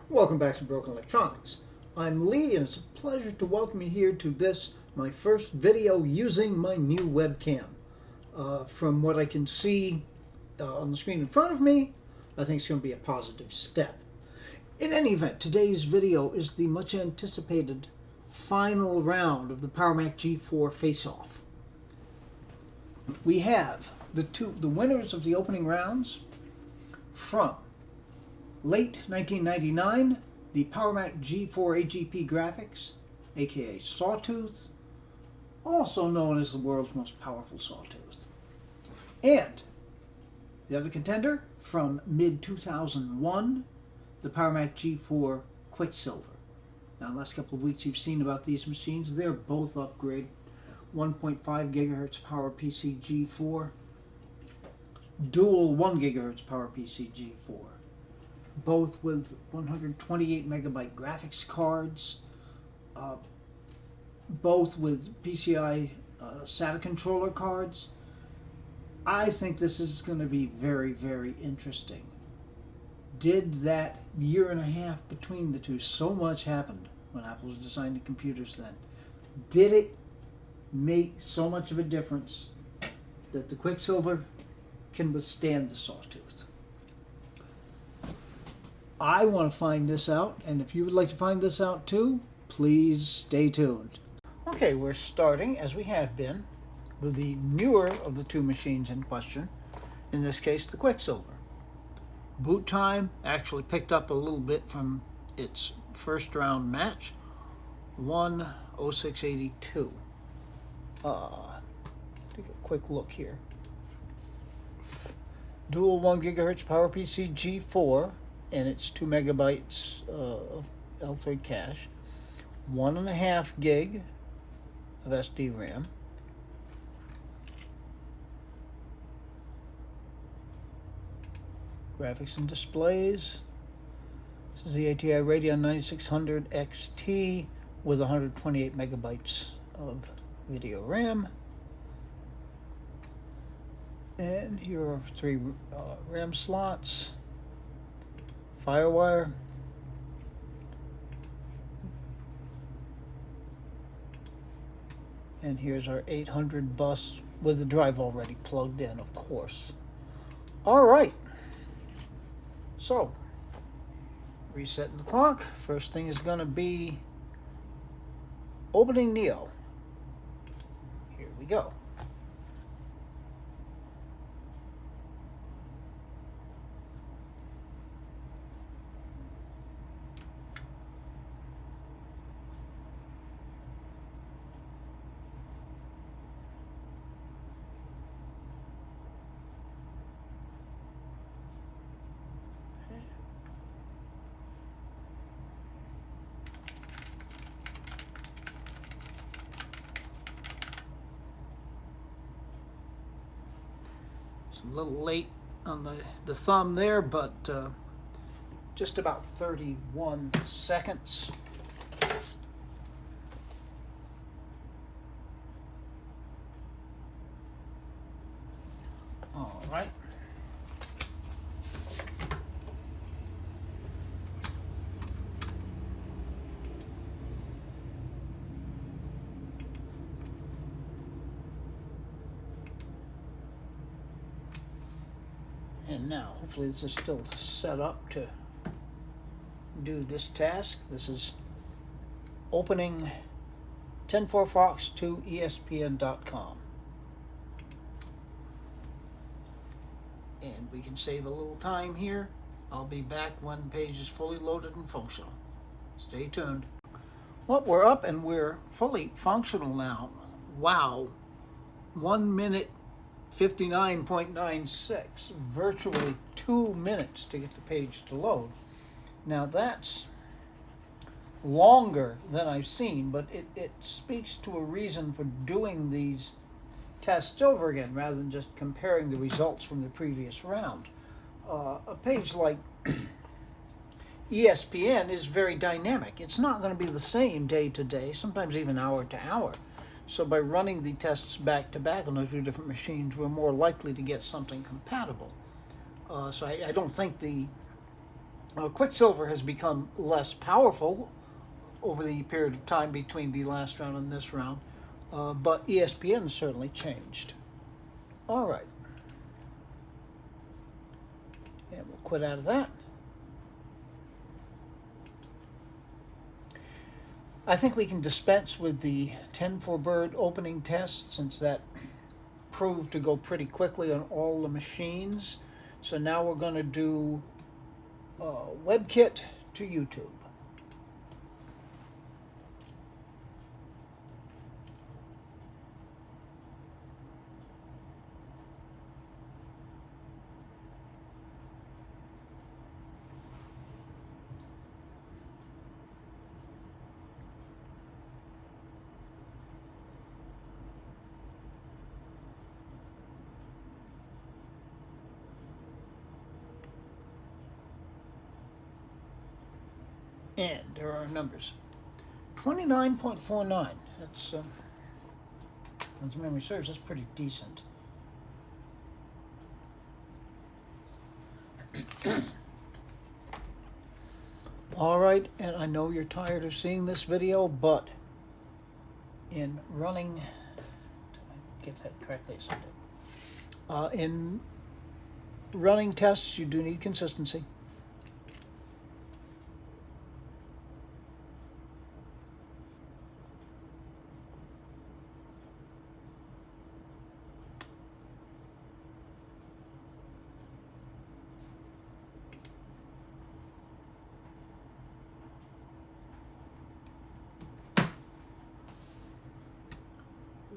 Welcome back to Broken Electronics. I'm Lee, and it's a pleasure to welcome you here to this, my first video using my new webcam. From what I can see on the screen in front of me, I think it's going to be a positive step. In any event, today's video is the much anticipated final round of the PowerMac G4 Faceoff. We have the winners of the opening rounds from late 1999, the PowerMac G4 AGP graphics, aka Sawtooth, also known as the world's most powerful Sawtooth. And the other contender from mid-2001, the PowerMac G4 Quicksilver. Now, in the last couple of weeks you've seen about these machines. They're both upgrade 1.5 gigahertz PowerPC G4, dual 1 gigahertz PowerPC G4. Both with 128 megabyte graphics cards, both with PCI SATA controller cards. I think this is going to be very, very interesting. Did that year and a half between the two, so much happened when Apple was designing computers then. Did it make so much of a difference that the Quicksilver can withstand the Sawtooth? I want to find this out, and if you would like to find this out too, please stay tuned. Okay, we're starting, as we have been, with the newer of the two machines in question, in this case the Quicksilver. Boot time actually picked up a little bit from its first round match, 1:06:82. Take a quick look here. Dual 1 gigahertz PowerPC G4, and it's 2 megabytes of L3 cache, 1.5 gig of SD RAM, graphics and displays. This is the ATI Radeon 9600 XT with 128 megabytes of video RAM. And here are 3 RAM slots, Firewire, and here's our 800 bus with the drive already plugged in, of course. All right, so resetting the clock. First thing is going to be opening Neo. Here we go. A little late on the thumb there, but just about 31 seconds. All right. And now, hopefully this is still set up to do this task. This is opening 10.4 to ESPN.com. And we can save a little time here. I'll be back when the page is fully loaded and functional. Stay tuned. Well, we're up and we're fully functional now. Wow. 1 minute 59.96, virtually 2 minutes to get the page to load. Now that's longer than I've seen, but it speaks to a reason for doing these tests over again rather than just comparing the results from the previous round. A page like ESPN is very dynamic. It's not going to be the same day to day, sometimes even hour to hour. So by running the tests back to back on those two different machines, we're more likely to get something compatible. So I don't think the Quicksilver has become less powerful over the period of time between the last round and this round, but ESPN certainly changed. All right. And we'll quit out of that. I think we can dispense with the 10-4 bird opening test, since that proved to go pretty quickly on all the machines. So now we're going to do WebKit to YouTube. And there are numbers. 29.49. That's, as memory serves, that's pretty decent. All right, and I know you're tired of seeing this video, but in running, did I get that correctly? In running tests, you do need consistency.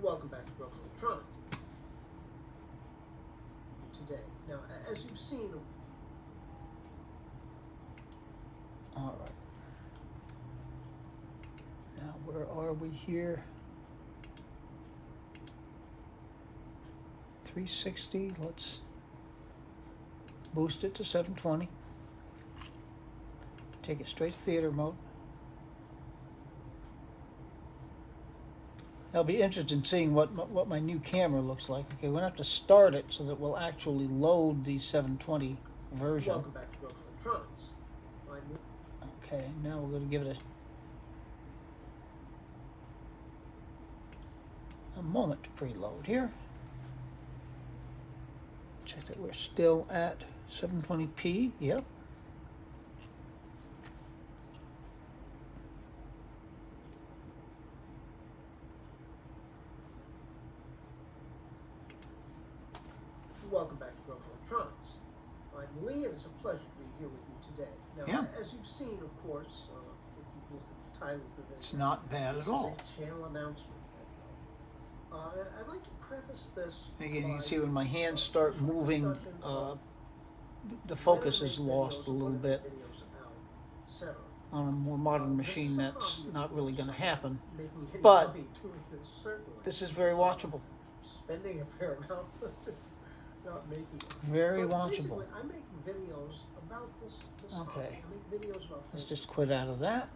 Welcome back to Broken Electronics. Today, now, as you've seen, all right. Now, where are we here? 360. Let's boost it to 720. Take it straight to theater mode. I'll be interested in seeing what my new camera looks like. Okay, we're going to have to start it so that we'll actually load the 720 version. Welcome back to Broken Electronics. Okay, now we're going to give it a moment to preload here. Check that we're still at 720p. Yep. Welcome back to Broken Electronics. I'm Lee, and it's a pleasure to be here with you today. Now, as you've seen, of course, if you've looked at the title of the video, it's not bad at all. It's a channel announcement. I'd like to preface this. Again, you can see when my hands start moving, the focus is lost a little bit. On a more modern machine, that's not really going to happen. But this is very watchable. Spending a fair amount. Not making it. Very watchable. I'm making videos about this okay. I make videos about this. Let's just quit out of that.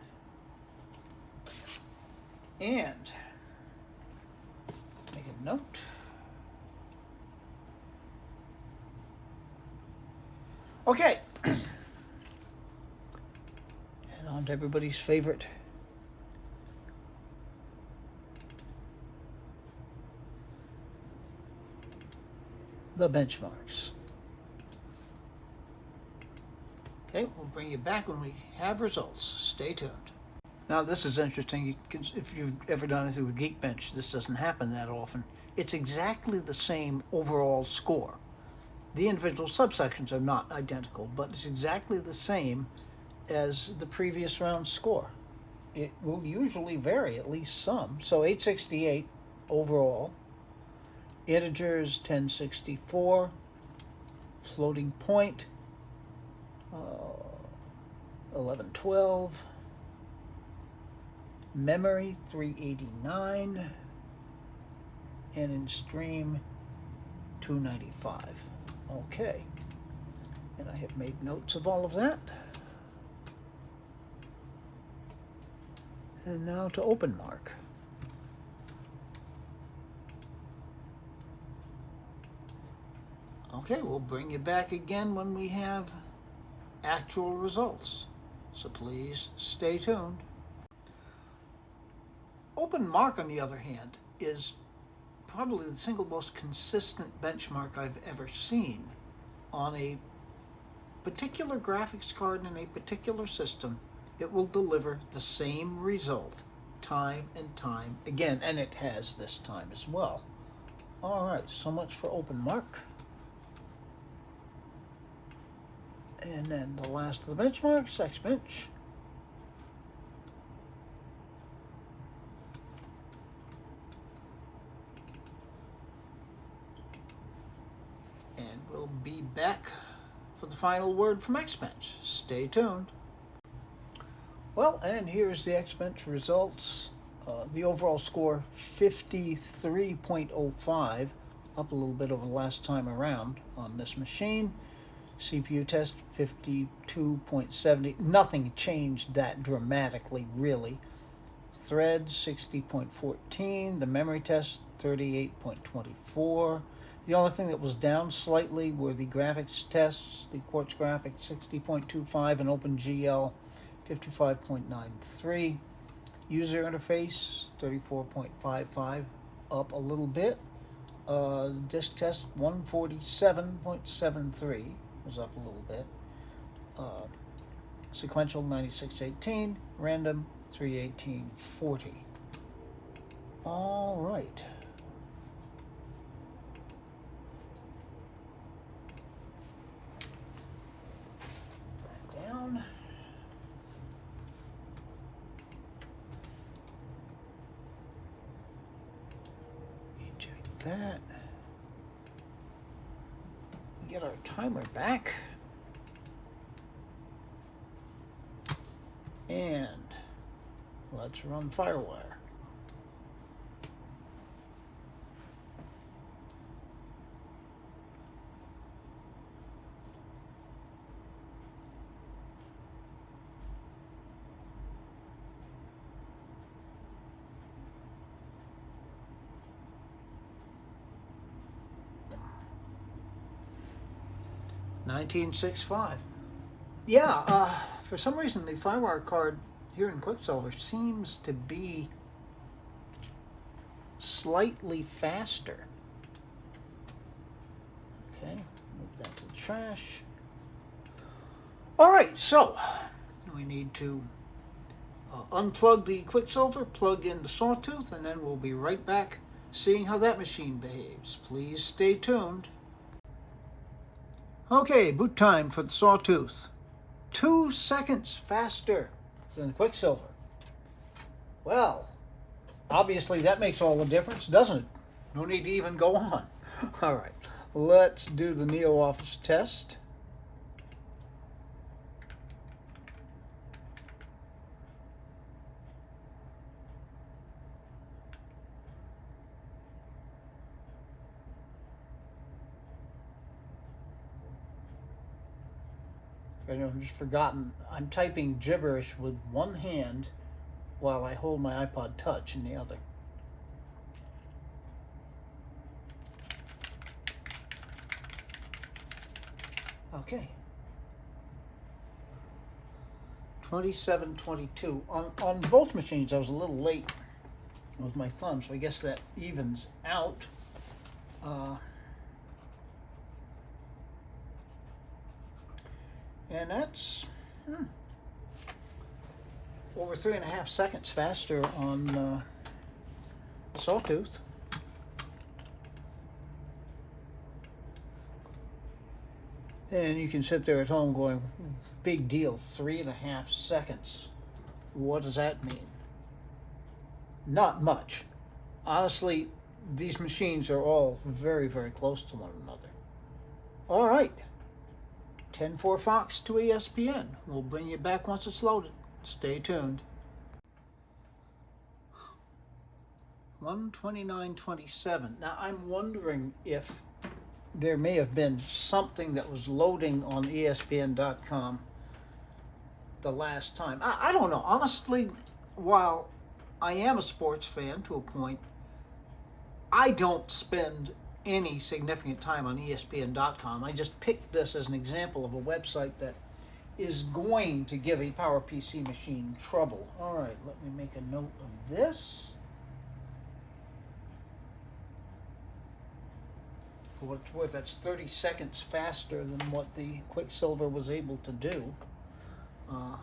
And make a note. Okay. And on to everybody's favorite the benchmarks. Okay, we'll bring you back when we have results. Stay tuned. Now this is interesting. If you've ever done anything with Geekbench, this doesn't happen that often. It's exactly the same overall score. The individual subsections are not identical, but it's exactly the same as the previous round's score. It will usually vary at least some. So 868 overall. Integers 1064, floating point 1112, memory 389, and in stream 295. Okay, and I have made notes of all of that. And now to open mark. Okay, we'll bring you back again when we have actual results. So please stay tuned. OpenMark, on the other hand, is probably the single most consistent benchmark I've ever seen on a particular graphics card in a particular system. It will deliver the same result time and time again, and it has this time as well. All right, so much for OpenMark. And then the last of the benchmarks, Xbench. And we'll be back for the final word from Xbench. Stay tuned. Well, and here's the Xbench results. The overall score, 53.05, up a little bit over the last time around on this machine. CPU test, 52.70. Nothing changed that dramatically, really. Thread, 60.14. The memory test, 38.24. The only thing that was down slightly were the graphics tests. The Quartz graphics, 60.25, and OpenGL, 55.93. User interface, 34.55, up a little bit. Disk test, 147.73, was up a little bit. Sequential, 9618. Random, 31840. All right. That down. That. Get our timer back. And let's run Firewire. $19.65. Yeah, for some reason the Firewire card here in Quicksilver seems to be slightly faster. Okay, move that to the trash. All right, so we need to unplug the Quicksilver, plug in the Sawtooth, and then we'll be right back seeing how that machine behaves. Please stay tuned. Okay, boot time for the Sawtooth. 2 seconds faster than the Quicksilver. Well, obviously that makes all the difference, doesn't it? No need to even go on. All right, let's do the NeoOffice test. I've just forgotten, I'm typing gibberish with one hand while I hold my iPod Touch in the other. Okay. 27:22. On both machines I was a little late with my thumb, so I guess that evens out. And that's over 3.5 seconds faster on Sawtooth. And you can sit there at home going, big deal, 3.5 seconds. What does that mean? Not much. Honestly, these machines are all very, very close to one another. All right. 10-4 Fox to ESPN. We'll bring you back once it's loaded. Stay tuned. 129.27. Now I'm wondering if there may have been something that was loading on ESPN.com the last time. I don't know. Honestly, while I am a sports fan to a point, I don't spend any significant time on ESPN.com. I just picked this as an example of a website that is going to give a PowerPC machine trouble. All right, let me make a note of this. For what it's worth, that's 30 seconds faster than what the Quicksilver was able to do.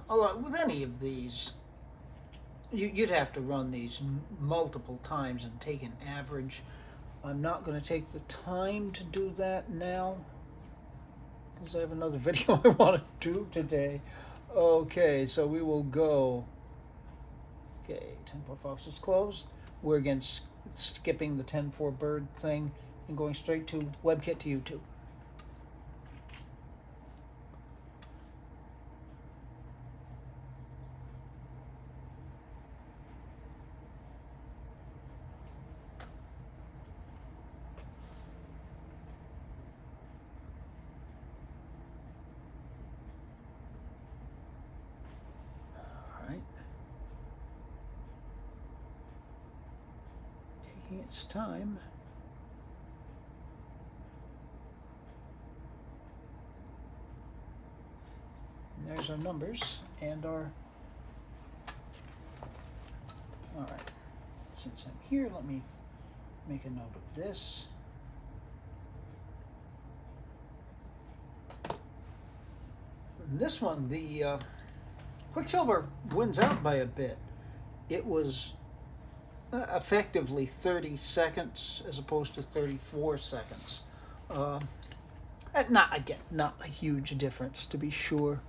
Although with any of these, you'd have to run these multiple times and take an average. I'm not going to take the time to do that now, because I have another video I want to do today. Okay, so we will go. Okay, 10-4 Fox is closed. We're again skipping the 10-4 bird thing and going straight to WebKit to YouTube. Taking its time. And there's our numbers and our... Alright, since I'm here, let me make a note of this. In this one, the Quicksilver wins out by a bit. It was effectively 30 seconds as opposed to 34 seconds. Not a huge difference, to be sure.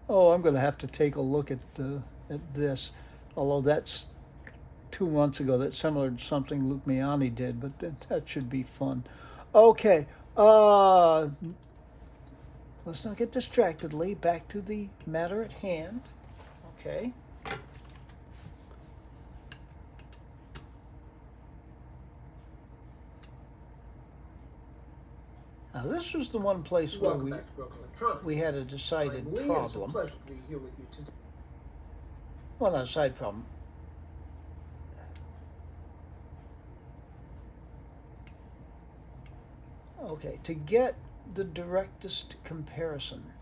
Oh, I'm going to have to take a look at this. Although that's 2 months ago. That's similar to something Luke Miani did, but that should be fun. Okay. Let's not get distractedly. Back to the matter at hand. Okay. Now this was the one place where we had a decided problem. It's a pleasure to be here with you today. Well, not a side problem. Okay, to get the directest comparison.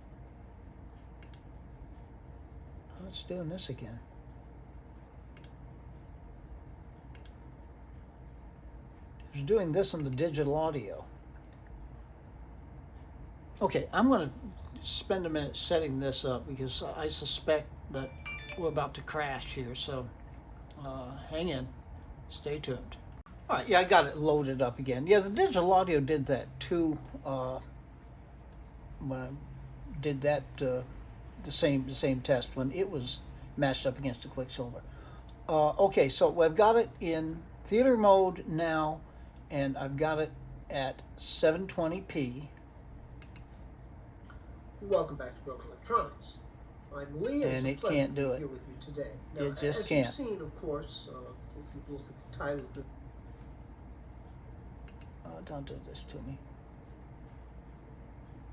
Oh, it's doing this again. It's doing this on the digital audio. Okay, I'm going to spend a minute setting this up because I suspect that we're about to crash here, so hang in, stay tuned. All right, yeah, I got it loaded up again. Yeah, the digital audio did that too when I did that the same test when it was matched up against the Quicksilver. Okay, so I've got it in theater mode now, and I've got it at 720p. Welcome back to Broken Electronics. I'm Lee, and it can't do it. Here with you today. Now, it just can't. As you've seen, of course, if you've looked at the title of the... Don't do this to me.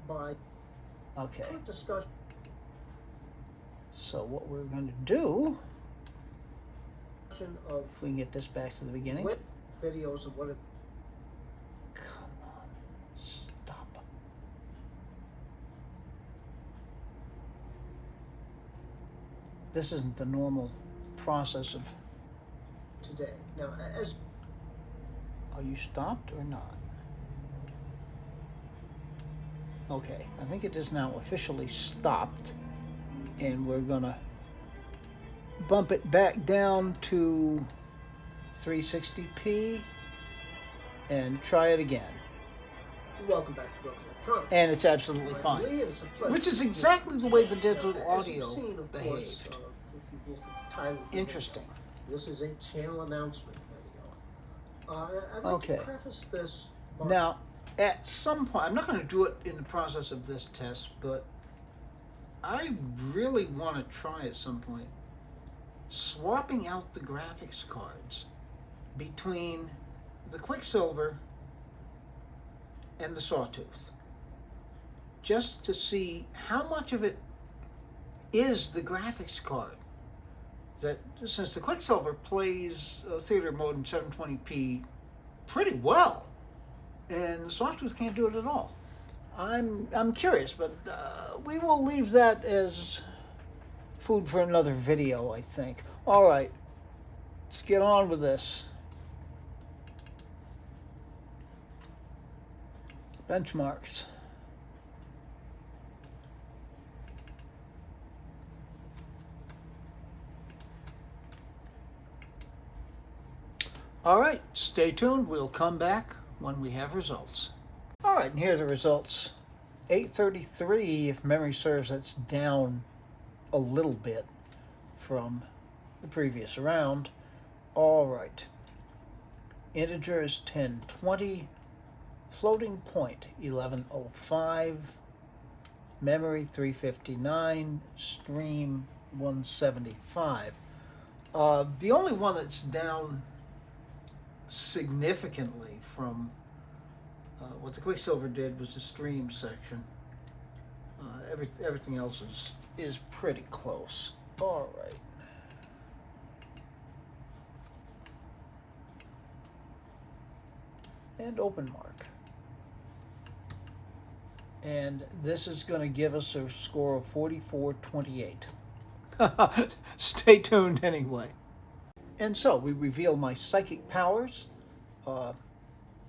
By okay. Discussion. So what we're going to do, of if we can get this back to the beginning. Videos of what it... Come on, stop. This isn't the normal process of... Today. Now, as... Are you stopped or not? Okay, I think it is now officially stopped, and we're gonna bump it back down to 360p and try it again. Welcome back to Broken Electronics. And it's absolutely fine, which is exactly the way the digital audio behaved. Interesting. This is a channel announcement video. I'd like to preface this by... Now, at some point, I'm not going to do it in the process of this test, but I really want to try at some point swapping out the graphics cards between the Quicksilver and the Sawtooth, just to see how much of it is the graphics card. That since the Quicksilver plays theater mode in 720p pretty well, and the Sawtooth can't do it at all. I'm curious, but we will leave that as food for another video, I think. All right, let's get on with this. Benchmarks. All right, stay tuned. We'll come back when we have results. All right, and here's the results. 833, if memory serves, that's down a little bit from the previous round. All right. Integer is 1020. Floating point 1105. Memory 359. Stream 175. The only one that's down significantly from what the Quicksilver did was the stream section. Everything else is pretty close. All right. And open mark. And this is going to give us a score of 4428. Stay tuned anyway. And so we reveal my psychic powers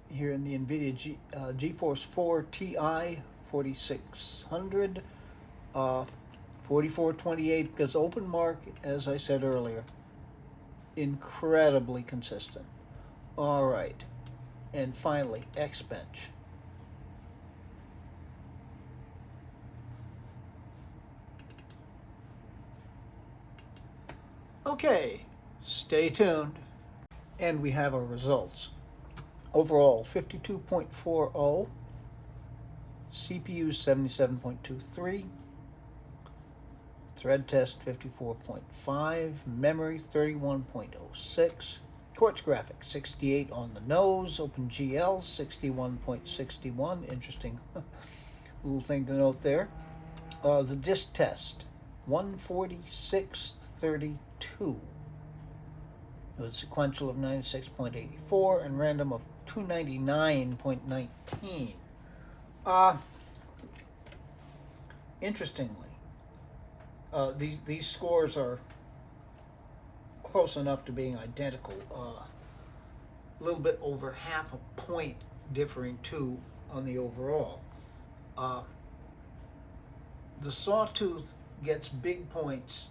here in the NVIDIA G4's 4 Ti 4600. 4428 because open mark, as I said earlier, incredibly consistent. All right. And finally, X bench. Okay, stay tuned. And we have our results. Overall, 52.40. CPU 77.23. Thread test 54.5. Memory 31.06. Quartz graphics 68 on the nose. OpenGL 61.61. Interesting little thing to note there. The disk test 146.32. With sequential of 96.84 and random of 299.19. Interestingly, these scores are close enough to being identical. A little bit over half a point differing too on the overall. The Sawtooth gets big points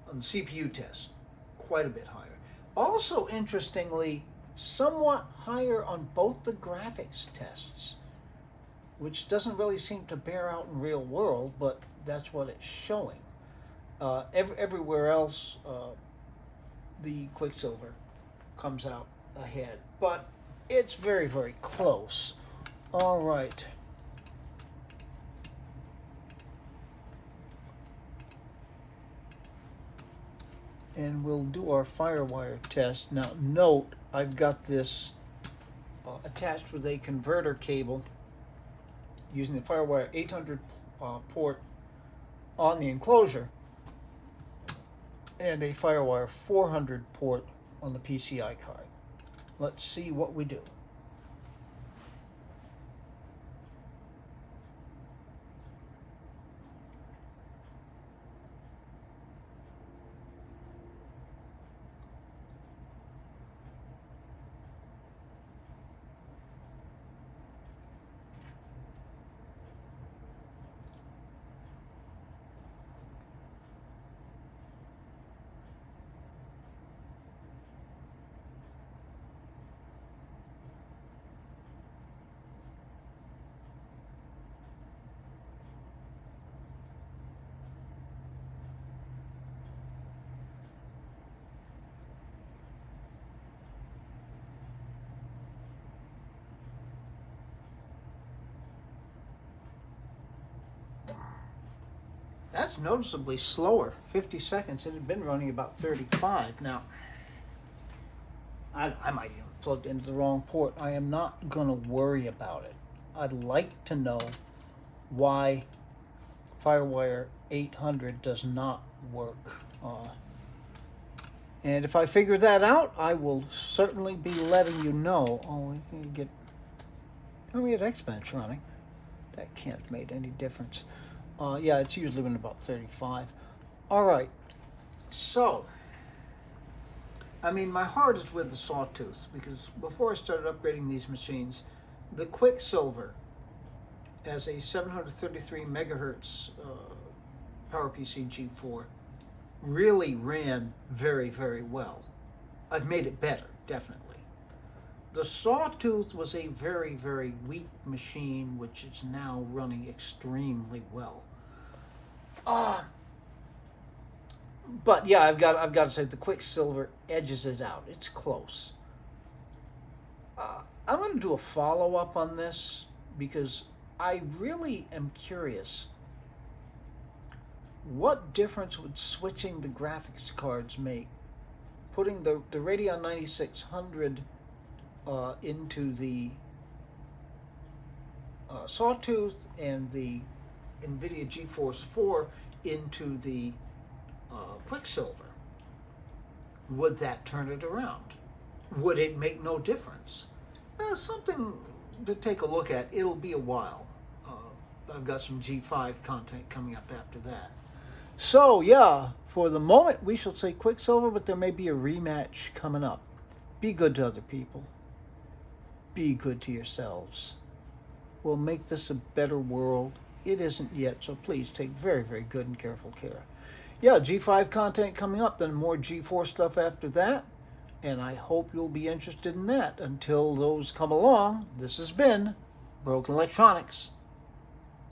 on the CPU test, quite a bit higher. Also, interestingly, somewhat higher on both the graphics tests, which doesn't really seem to bear out in real world, but that's what it's showing. Everywhere else, the Quicksilver comes out ahead, but it's very, very close. All right. And we'll do our FireWire test. Now, note, I've got this attached with a converter cable using the FireWire 800 port on the enclosure and a FireWire 400 port on the PCI card. Let's see what we do. That's noticeably slower. 50 seconds. It had been running about 35. Now, I might even plugged into the wrong port. I am not going to worry about it. I'd like to know why FireWire 800 does not work. And if I figure that out, I will certainly be letting you know. Oh, we can get Xbench running. That can't have made any difference. Yeah, it's usually been about 35. All right. So, I mean, my heart is with the Sawtooth, because before I started upgrading these machines, the Quicksilver as a 733 megahertz PowerPC G4 really ran very, very well. I've made it better, definitely. The Sawtooth was a very, very weak machine, which is now running extremely well. But yeah, I've got to say the Quicksilver edges it out. It's close. I'm going to do a follow-up on this because I really am curious. What difference would switching the graphics cards make? Putting the Radeon 9600 into the Sawtooth and the NVIDIA GeForce 4 into the Quicksilver. Would that turn it around? Would it make no difference? Something to take a look at. It'll be a while. I've got some G5 content coming up after that. So yeah, for the moment we shall say Quicksilver, but there may be a rematch coming up. Be good to other people. Be good to yourselves. We'll make this a better world. It isn't yet, so please take very, very good and careful care. Yeah, G5 content coming up, then more G4 stuff after that, and I hope you'll be interested in that. Until those come along, this has been Broken Electronics.